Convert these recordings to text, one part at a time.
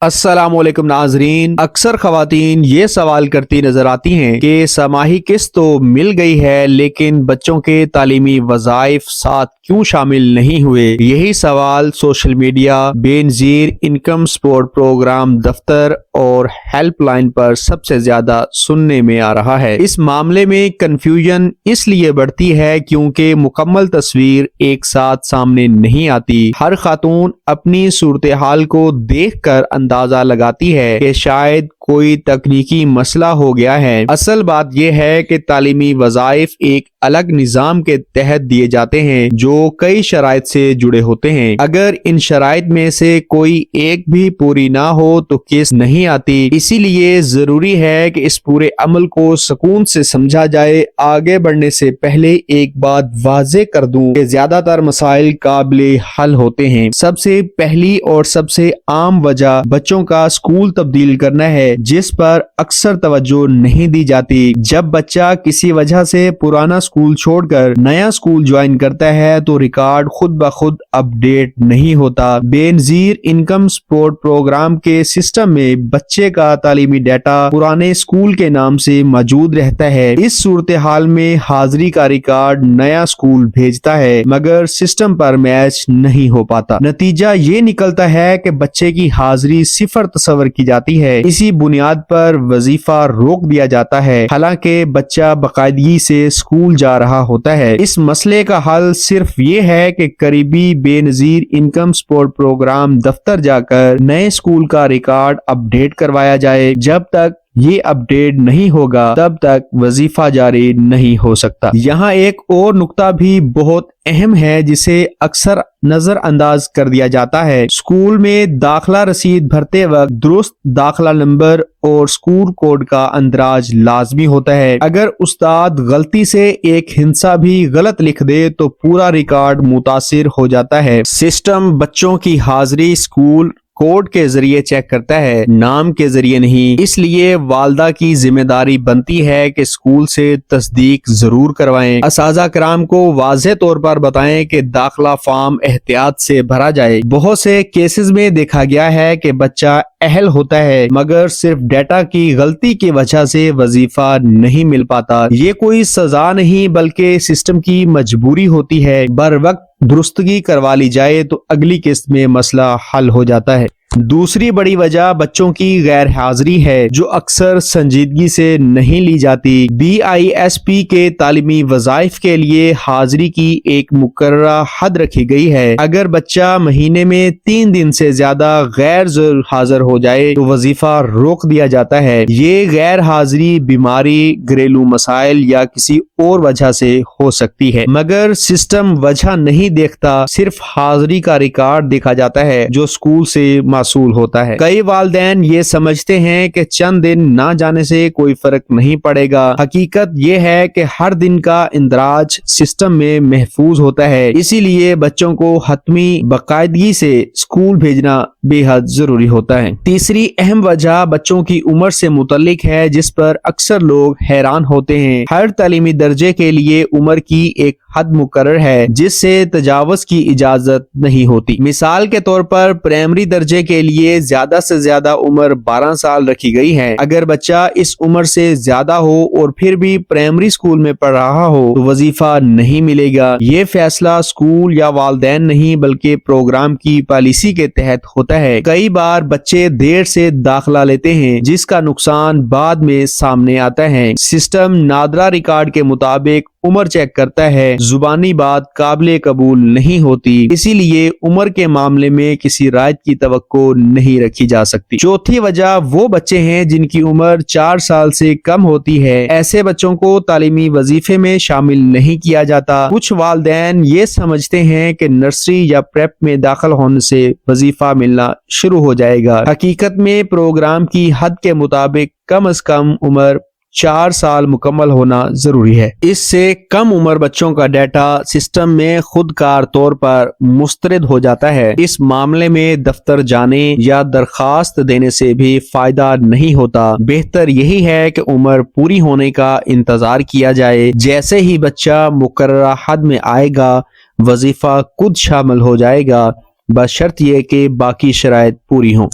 السلام علیکم ناظرین، اکثر خواتین یہ سوال کرتی نظر آتی ہیں کہ سماحی قسط تو مل گئی ہے لیکن بچوں کے تعلیمی وظائف ساتھ کیوں شامل نہیں ہوئے۔ یہی سوال سوشل میڈیا، بے نظیر انکم سپورٹ پروگرام دفتر اور ہیلپ لائن پر سب سے زیادہ سننے میں آ رہا ہے۔ اس معاملے میں کنفیوژن اس لیے بڑھتی ہے کیونکہ مکمل تصویر ایک ساتھ سامنے نہیں آتی۔ ہر خاتون اپنی صورتحال کو دیکھ کر اندازہ لگاتی ہے کہ شاید کوئی تکنیکی مسئلہ ہو گیا ہے۔ اصل بات یہ ہے کہ تعلیمی وظائف ایک الگ نظام کے تحت دیے جاتے ہیں جو کئی شرائط سے جڑے ہوتے ہیں۔ اگر ان شرائط میں سے کوئی ایک بھی پوری نہ ہو تو کیس نہیں آتی۔ اسی لیے ضروری ہے کہ اس پورے عمل کو سکون سے سمجھا جائے۔ آگے بڑھنے سے پہلے ایک بات واضح کر دوں کہ زیادہ تر مسائل قابل حل ہوتے ہیں۔ سب سے پہلی اور سب سے عام وجہ بچوں کا اسکول تبدیل کرنا ہے، جس پر اکثر توجہ نہیں دی جاتی۔ جب بچہ کسی وجہ سے پرانا اسکول چھوڑ کر نیا اسکول جوائن کرتا ہے تو ریکارڈ خود بخود اپ ڈیٹ نہیں ہوتا۔ بے نظیر انکم سپورٹ پروگرام کے سسٹم میں بچے کا تعلیمی ڈیٹا پرانے اسکول کے نام سے موجود رہتا ہے۔ اس صورتحال میں حاضری کا ریکارڈ نیا اسکول بھیجتا ہے مگر سسٹم پر میچ نہیں ہو پاتا۔ نتیجہ یہ نکلتا ہے کہ بچے کی حاضری صفر تصور کی جاتی ہے۔ اسی بنیاد پر وظیفہ روک دیا جاتا ہے حالانکہ بچہ باقاعدگی سے اسکول جا رہا ہوتا ہے۔ اس مسئلے کا حل صرف یہ ہے کہ قریبی بے نظیر انکم سپورٹ پروگرام دفتر جا کر نئے اسکول کا ریکارڈ اپ ڈیٹ کروایا جائے۔ جب تک یہ اپ ڈیٹ نہیں ہوگا تب تک وظیفہ جاری نہیں ہو سکتا۔ یہاں ایک اور نقطہ بھی بہت اہم ہے جسے اکثر نظر انداز کر دیا جاتا ہے۔ اسکول میں داخلہ رسید بھرتے وقت درست داخلہ نمبر اور اسکول کوڈ کا اندراج لازمی ہوتا ہے۔ اگر استاد غلطی سے ایک ہندسہ بھی غلط لکھ دے تو پورا ریکارڈ متاثر ہو جاتا ہے۔ سسٹم بچوں کی حاضری اسکول کوڈ کے ذریعے چیک کرتا ہے، نام کے ذریعے نہیں۔ اس لیے والدہ کی ذمہ داری بنتی ہے کہ اسکول سے تصدیق ضرور کروائیں۔ اساتذہ کرام کو واضح طور پر بتائیں کہ داخلہ فارم احتیاط سے بھرا جائے۔ بہت سے کیسز میں دیکھا گیا ہے کہ بچہ اہل ہوتا ہے مگر صرف ڈیٹا کی غلطی کی وجہ سے وظیفہ نہیں مل پاتا۔ یہ کوئی سزا نہیں بلکہ سسٹم کی مجبوری ہوتی ہے۔ بر وقت درستگی کروا لی جائے تو اگلی قسط میں مسئلہ حل ہو جاتا ہے۔ دوسری بڑی وجہ بچوں کی غیر حاضری ہے جو اکثر سنجیدگی سے نہیں لی جاتی۔ BISP کے تعلیمی وظائف کے لیے حاضری کی ایک مقررہ حد رکھی گئی ہے۔ اگر بچہ مہینے میں 3 دن سے زیادہ غیر حاضر ہو جائے تو وظیفہ روک دیا جاتا ہے۔ یہ غیر حاضری بیماری، گھریلو مسائل یا کسی اور وجہ سے ہو سکتی ہے مگر سسٹم وجہ نہیں دیکھتا، صرف حاضری کا ریکارڈ دیکھا جاتا ہے جو اسکول سے معصول ہوتا ہے۔ کئی والدین یہ سمجھتے ہیں کہ چند دن نہ جانے سے کوئی فرق نہیں پڑے گا۔ حقیقت یہ ہے کہ ہر دن کا اندراج سسٹم میں محفوظ ہوتا ہے، اسی لیے بچوں کو حتمی باقاعدگی سے اسکول بھیجنا بے حد ضروری ہوتا ہے۔ تیسری اہم وجہ بچوں کی عمر سے متعلق ہے جس پر اکثر لوگ حیران ہوتے ہیں۔ ہر تعلیمی درجے کے لیے عمر کی ایک حد مقرر ہے جس سے تجاوز کی اجازت نہیں ہوتی۔ مثال کے طور پر پرائمری درجے کے لیے زیادہ سے زیادہ عمر 12 سال رکھی گئی ہے۔ اگر بچہ اس عمر سے زیادہ ہو اور پھر بھی پرائمری اسکول میں پڑھ رہا ہو تو وظیفہ نہیں ملے گا۔ یہ فیصلہ اسکول یا والدین نہیں بلکہ پروگرام کی پالیسی کے تحت ہوتا ہے۔ کئی بار بچے دیر سے داخلہ لیتے ہیں جس کا نقصان بعد میں سامنے آتا ہے۔ سسٹم نادرا ریکارڈ کے مطابق عمر چیک کرتا ہے، زبانی بات قابل قبول نہیں ہوتی، اسی لیے عمر کے معاملے میں کسی رائٹ کی توقع نہیں رکھی جا سکتی۔ چوتھی وجہ وہ بچے ہیں جن کی عمر 4 سال سے کم ہوتی ہے۔ ایسے بچوں کو تعلیمی وظیفے میں شامل نہیں کیا جاتا۔ کچھ والدین یہ سمجھتے ہیں کہ نرسری یا پریپ میں داخل ہونے سے وظیفہ ملنا شروع ہو جائے گا۔ حقیقت میں پروگرام کی حد کے مطابق کم از کم عمر 4 سال مکمل ہونا ضروری ہے۔ اس سے کم عمر بچوں کا ڈیٹا سسٹم میں خود کار طور پر مسترد ہو جاتا ہے۔ اس معاملے میں دفتر جانے یا درخواست دینے سے بھی فائدہ نہیں ہوتا۔ بہتر یہی ہے کہ عمر پوری ہونے کا انتظار کیا جائے۔ جیسے ہی بچہ مقررہ حد میں آئے گا وظیفہ خود شامل ہو جائے گا۔ بشرط یہ کہ باقی شرائط پوری ہوں۔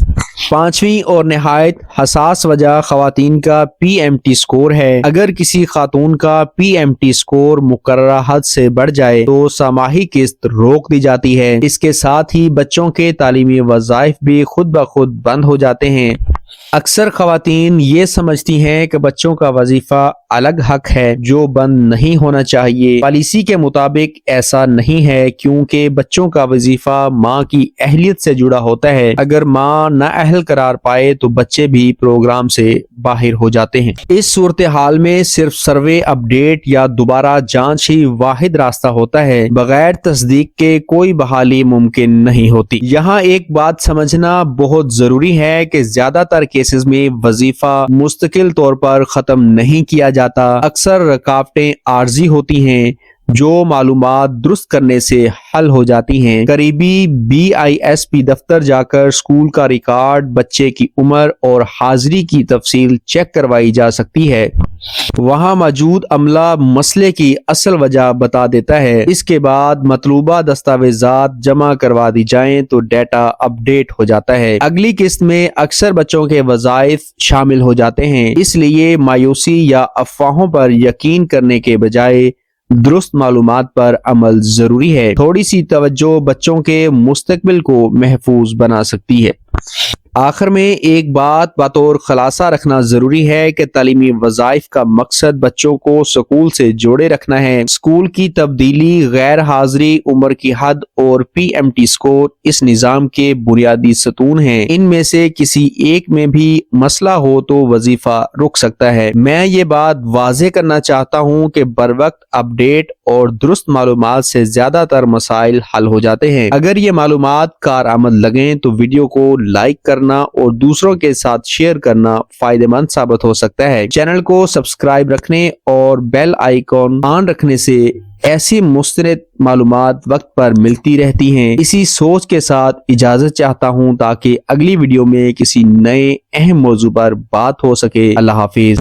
پانچویں اور نہایت حساس وجہ خواتین کا پی ایم ٹی سکور ہے۔ اگر کسی خاتون کا پی ایم ٹی سکور مقررہ حد سے بڑھ جائے تو سماحی قسط روک دی جاتی ہے۔ اس کے ساتھ ہی بچوں کے تعلیمی وظائف بھی خود بخود بند ہو جاتے ہیں۔ اکثر خواتین یہ سمجھتی ہیں کہ بچوں کا وظیفہ الگ حق ہے جو بند نہیں ہونا چاہیے۔ پالیسی کے مطابق ایسا نہیں ہے، کیونکہ بچوں کا وظیفہ ماں کی اہلیت سے جڑا ہوتا ہے۔ اگر ماں نااہل قرار پائے تو بچے بھی پروگرام سے باہر ہو جاتے ہیں۔ اس صورتحال میں صرف سروے اپ ڈیٹ یا دوبارہ جانچ ہی واحد راستہ ہوتا ہے۔ بغیر تصدیق کے کوئی بحالی ممکن نہیں ہوتی۔ یہاں ایک بات سمجھنا بہت ضروری ہے کہ زیادہ تر کیسز میں وظیفہ مستقل طور پر ختم نہیں کیا جاتا۔ اکثر رکاوٹیں عارضی ہوتی ہیں جو معلومات درست کرنے سے حل ہو جاتی ہیں۔ قریبی بی آئی ایس پی دفتر جا کر اسکول کا ریکارڈ، بچے کی عمر اور حاضری کی تفصیل چیک کروائی جا سکتی ہے۔ وہاں موجود عملہ مسئلے کی اصل وجہ بتا دیتا ہے۔ اس کے بعد مطلوبہ دستاویزات جمع کروا دی جائیں تو ڈیٹا اپ ڈیٹ ہو جاتا ہے۔ اگلی قسط میں اکثر بچوں کے وظائف شامل ہو جاتے ہیں، اس لیے مایوسی یا افواہوں پر یقین کرنے کے بجائے درست معلومات پر عمل ضروری ہے۔ تھوڑی سی توجہ بچوں کے مستقبل کو محفوظ بنا سکتی ہے۔ آخر میں ایک بات بطور خلاصہ رکھنا ضروری ہے کہ تعلیمی وظائف کا مقصد بچوں کو سکول سے جوڑے رکھنا ہے۔ سکول کی تبدیلی، غیر حاضری، عمر کی حد اور پی ایم ٹی سکور اس نظام کے بنیادی ستون ہیں۔ ان میں سے کسی ایک میں بھی مسئلہ ہو تو وظیفہ رک سکتا ہے۔ میں یہ بات واضح کرنا چاہتا ہوں کہ بروقت اپ ڈیٹ اور درست معلومات سے زیادہ تر مسائل حل ہو جاتے ہیں۔ اگر یہ معلومات کارآمد لگیں تو ویڈیو کو لائک کرنا اور دوسروں کے ساتھ شیئر کرنا فائدہ مند ثابت ہو سکتا ہے۔ چینل کو سبسکرائب رکھنے اور بیل آئیکن آن رکھنے سے ایسی مستند معلومات وقت پر ملتی رہتی ہیں۔ اسی سوچ کے ساتھ اجازت چاہتا ہوں تاکہ اگلی ویڈیو میں کسی نئے اہم موضوع پر بات ہو سکے۔ اللہ حافظ۔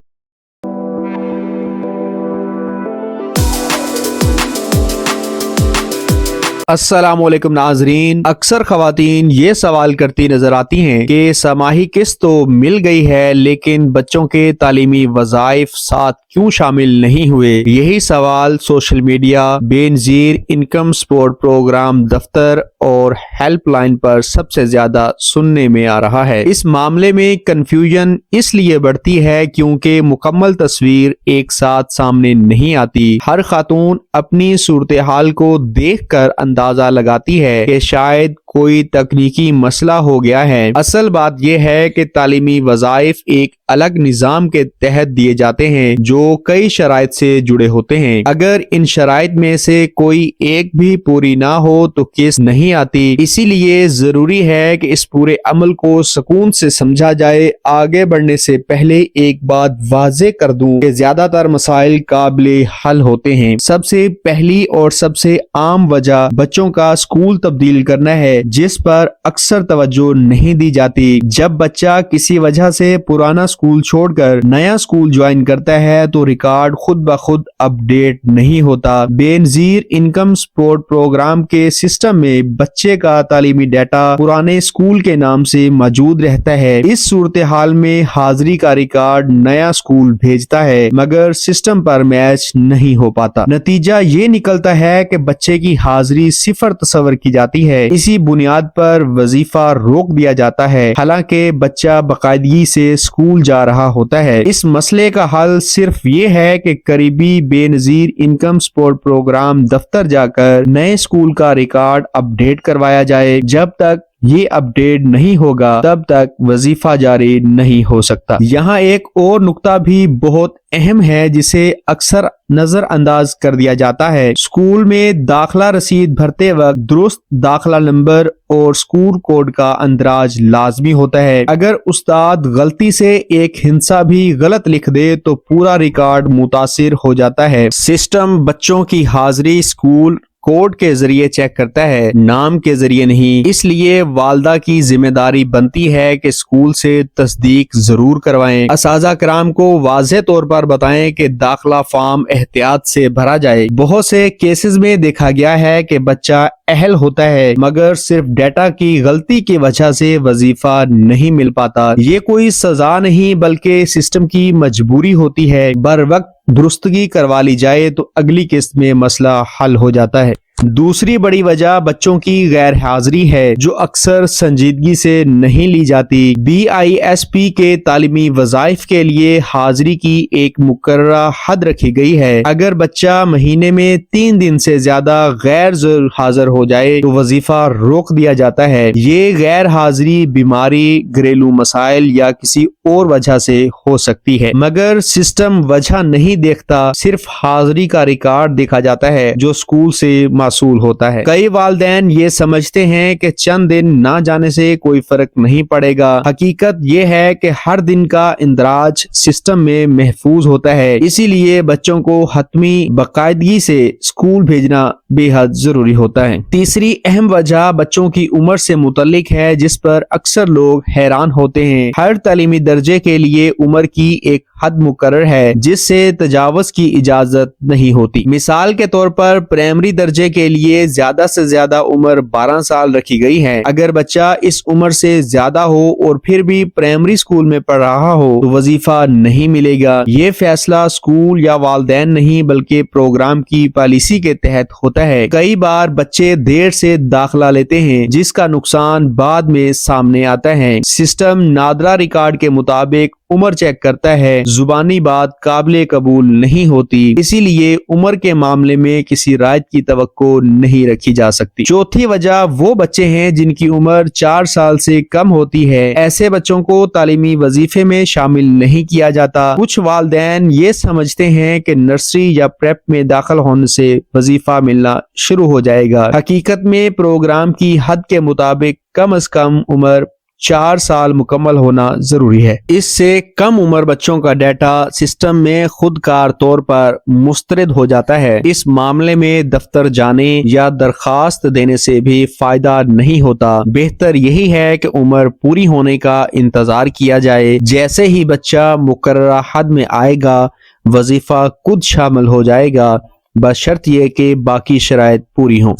السلام علیکم ناظرین، اکثر خواتین یہ سوال کرتی نظر آتی ہیں کہ سماحی قسط تو مل گئی ہے لیکن بچوں کے تعلیمی وظائف ساتھ کیوں شامل نہیں ہوئے؟ یہی سوال سوشل میڈیا، بے نظیر انکم سپورٹ پروگرام دفتر اور ہیلپ لائن پر سب سے زیادہ سننے میں آ رہا ہے۔ اس معاملے میں کنفیوژن اس لیے بڑھتی ہے کیونکہ مکمل تصویر ایک ساتھ سامنے نہیں آتی۔ ہر خاتون اپنی صورتحال کو دیکھ کر اندازہ لگاتی ہے کہ شاید کوئی تکنیکی مسئلہ ہو گیا ہے۔ اصل بات یہ ہے کہ تعلیمی وظائف ایک الگ نظام کے تحت دیے جاتے ہیں جو کئی شرائط سے جڑے ہوتے ہیں۔ اگر ان شرائط میں سے کوئی ایک بھی پوری نہ ہو تو کیس نہیں آتی۔ اسی لیے ضروری ہے کہ اس پورے عمل کو سکون سے سمجھا جائے۔ آگے بڑھنے سے پہلے ایک بات واضح کر دوں کہ زیادہ تر مسائل قابل حل ہوتے ہیں۔ سب سے پہلی اور سب سے عام وجہ بچوں کا سکول تبدیل کرنا ہے، جس پر اکثر توجہ نہیں دی جاتی۔ جب بچہ کسی وجہ سے پرانا سکول چھوڑ کر نیا سکول جوائن کرتا ہے تو ریکارڈ خود بخود اپ ڈیٹ نہیں ہوتا۔ بے نظیر انکم سپورٹ پروگرام کے سسٹم میں بچے کا تعلیمی ڈیٹا پرانے سکول کے نام سے موجود رہتا ہے۔ اس صورتحال میں حاضری کا ریکارڈ نیا سکول بھیجتا ہے مگر سسٹم پر میچ نہیں ہو پاتا۔ نتیجہ یہ نکلتا ہے کہ بچے کی حاضری صفر تصور کی جاتی ہے۔ اسی بنیاد پر وظیفہ روک دیا جاتا ہے، حالانکہ بچہ باقاعدگی سے سکول جا رہا ہوتا ہے۔ اس مسئلے کا حل صرف یہ ہے کہ قریبی بے نظیر انکم سپورٹ پروگرام دفتر جا کر نئے سکول کا ریکارڈ اپ ڈیٹ کروایا جائے۔ جب تک یہ اپ ڈیٹ نہیں ہوگا تب تک وظیفہ جاری نہیں ہو سکتا۔ یہاں ایک اور نقطہ بھی بہت اہم ہے جسے اکثر نظر انداز کر دیا جاتا ہے۔ سکول میں داخلہ رسید بھرتے وقت درست داخلہ نمبر اور سکول کوڈ کا اندراج لازمی ہوتا ہے۔ اگر استاد غلطی سے ایک ہندسہ بھی غلط لکھ دے تو پورا ریکارڈ متاثر ہو جاتا ہے۔ سسٹم بچوں کی حاضری، سکول کوڈ کے ذریعے چیک کرتا ہے، نام کے ذریعے نہیں۔ اس لیے والدہ کی ذمہ داری بنتی ہے کہ اسکول سے تصدیق ضرور کروائیں۔ اساتذہ کرام کو واضح طور پر بتائیں کہ داخلہ فارم احتیاط سے بھرا جائے۔ بہت سے کیسز میں دیکھا گیا ہے کہ بچہ اہل ہوتا ہے مگر صرف ڈیٹا کی غلطی کی وجہ سے وظیفہ نہیں مل پاتا۔ یہ کوئی سزا نہیں بلکہ سسٹم کی مجبوری ہوتی ہے۔ بر وقت درستگی کروا لی جائے تو اگلی قسط میں مسئلہ حل ہو جاتا ہے۔ دوسری بڑی وجہ بچوں کی غیر حاضری ہے جو اکثر سنجیدگی سے نہیں لی جاتی۔ BISP کے تعلیمی وظائف کے لیے حاضری کی ایک مقررہ حد رکھی گئی ہے۔ اگر بچہ مہینے میں 3 دن سے زیادہ غیر حاضر ہو جائے تو وظیفہ روک دیا جاتا ہے۔ یہ غیر حاضری بیماری، گھریلو مسائل یا کسی اور وجہ سے ہو سکتی ہے مگر سسٹم وجہ نہیں دیکھتا، صرف حاضری کا ریکارڈ دیکھا جاتا ہے جو اسکول سے موصول ہوتا ہے۔ کئی والدین یہ سمجھتے ہیں کہ چند دن نہ جانے سے کوئی فرق نہیں پڑے گا۔ حقیقت یہ ہے کہ ہر دن کا اندراج سسٹم میں محفوظ ہوتا ہے، اسی لیے بچوں کو حتمی باقاعدگی سے اسکول بھیجنا بے حد ضروری ہوتا ہے۔ تیسری اہم وجہ بچوں کی عمر سے متعلق ہے جس پر اکثر لوگ حیران ہوتے ہیں۔ ہر تعلیمی درجے کے لیے عمر کی ایک حد مقرر ہے جس سے تجاوز کی اجازت نہیں ہوتی۔ مثال کے طور پر پرائمری درجے کے لیے زیادہ سے زیادہ عمر 12 سال رکھی گئی ہے۔ اگر بچہ اس عمر سے زیادہ ہو اور پھر بھی پرائمری اسکول میں پڑھ رہا ہو تو وظیفہ نہیں ملے گا۔ یہ فیصلہ اسکول یا والدین نہیں بلکہ پروگرام کی پالیسی کے تحت ہوتا ہے۔ کئی بار بچے دیر سے داخلہ لیتے ہیں جس کا نقصان بعد میں سامنے آتا ہے۔ سسٹم نادرا ریکارڈ کے مطابق عمر چیک کرتا ہے، زبانی بات قابل قبول نہیں ہوتی، اسی لیے عمر کے معاملے میں کسی رعایت کی توقع نہیں رکھی جا سکتی۔ چوتھی وجہ وہ بچے ہیں جن کی عمر 4 سال سے کم ہوتی ہے۔ ایسے بچوں کو تعلیمی وظیفے میں شامل نہیں کیا جاتا۔ کچھ والدین یہ سمجھتے ہیں کہ نرسری یا پریپ میں داخل ہونے سے وظیفہ ملنا شروع ہو جائے گا۔ حقیقت میں پروگرام کی حد کے مطابق کم از کم عمر 4 سال مکمل ہونا ضروری ہے۔ اس سے کم عمر بچوں کا ڈیٹا سسٹم میں خود کار طور پر مسترد ہو جاتا ہے۔ اس معاملے میں دفتر جانے یا درخواست دینے سے بھی فائدہ نہیں ہوتا۔ بہتر یہی ہے کہ عمر پوری ہونے کا انتظار کیا جائے۔ جیسے ہی بچہ مقررہ حد میں آئے گا وظیفہ خود شامل ہو جائے گا، بشرط یہ کہ باقی شرائط پوری ہوں۔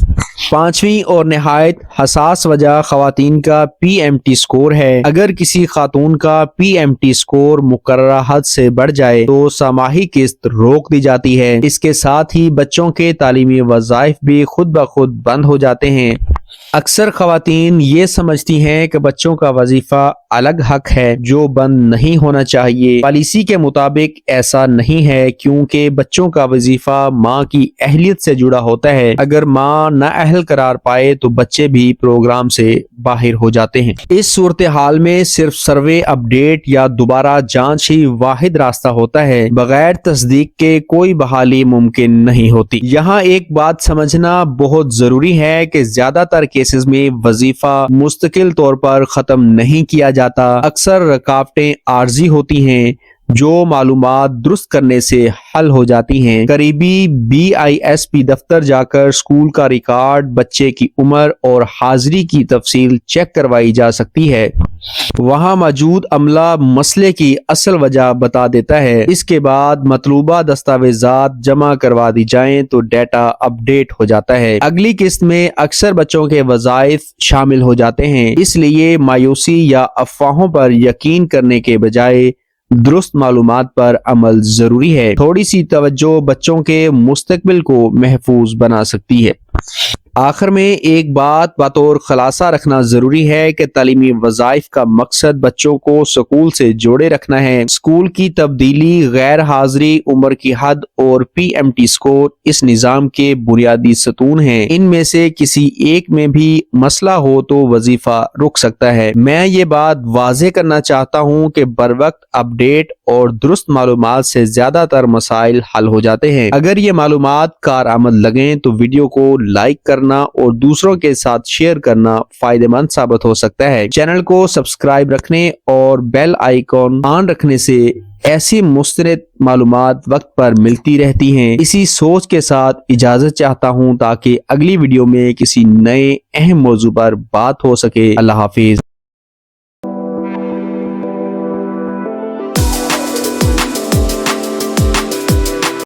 پانچویں اور نہایت حساس وجہ خواتین کا PMT سکور ہے۔ اگر کسی خاتون کا PMT سکور مقررہ حد سے بڑھ جائے تو سماہی قسط روک دی جاتی ہے۔ اس کے ساتھ ہی بچوں کے تعلیمی وظائف بھی خود بخود بند ہو جاتے ہیں۔ اکثر خواتین یہ سمجھتی ہیں کہ بچوں کا وظیفہ الگ حق ہے جو بند نہیں ہونا چاہیے۔ پالیسی کے مطابق ایسا نہیں ہے کیونکہ بچوں کا وظیفہ ماں کی اہلیت سے جڑا ہوتا ہے۔ اگر ماں نااہل قرار پائے تو بچے بھی پروگرام سے باہر ہو جاتے ہیں۔ اس صورتحال میں صرف سروے اپ ڈیٹ یا دوبارہ جانچ ہی واحد راستہ ہوتا ہے۔ بغیر تصدیق کے کوئی بحالی ممکن نہیں ہوتی۔ یہاں ایک بات سمجھنا بہت ضروری ہے کہ زیادہ تر کیسز میں وظیفہ مستقل طور پر ختم نہیں کیا جاتا۔ اکثر رکاوٹیں عارضی ہوتی ہیں جو معلومات درست کرنے سے حل ہو جاتی ہیں۔ قریبی BISP دفتر جا کر اسکول کا ریکارڈ، بچے کی عمر اور حاضری کی تفصیل چیک کروائی جا سکتی ہے۔ وہاں موجود عملہ مسئلے کی اصل وجہ بتا دیتا ہے۔ اس کے بعد مطلوبہ دستاویزات جمع کروا دی جائیں تو ڈیٹا اپ ڈیٹ ہو جاتا ہے۔ اگلی قسط میں اکثر بچوں کے وظائف شامل ہو جاتے ہیں، اس لیے مایوسی یا افواہوں پر یقین کرنے کے بجائے درست معلومات پر عمل ضروری ہے۔ تھوڑی سی توجہ بچوں کے مستقبل کو محفوظ بنا سکتی ہے۔ آخر میں ایک بات بطور خلاصہ رکھنا ضروری ہے کہ تعلیمی وظائف کا مقصد بچوں کو اسکول سے جوڑے رکھنا ہے۔ اسکول کی تبدیلی، غیر حاضری، عمر کی حد اور PMT سکور اس نظام کے بنیادی ستون ہیں۔ ان میں سے کسی ایک میں بھی مسئلہ ہو تو وظیفہ رک سکتا ہے۔ میں یہ بات واضح کرنا چاہتا ہوں کہ بروقت اپ ڈیٹ اور درست معلومات سے زیادہ تر مسائل حل ہو جاتے ہیں۔ اگر یہ معلومات کارآمد لگیں تو ویڈیو کو لائک کرنا اور دوسروں کے ساتھ شیئر کرنا فائدہ مند ثابت ہو سکتا ہے۔ چینل کو سبسکرائب رکھنے اور بیل آئیکن آن رکھنے سے ایسی مستند معلومات وقت پر ملتی رہتی ہیں۔ اسی سوچ کے ساتھ اجازت چاہتا ہوں تاکہ اگلی ویڈیو میں کسی نئے اہم موضوع پر بات ہو سکے۔ اللہ حافظ۔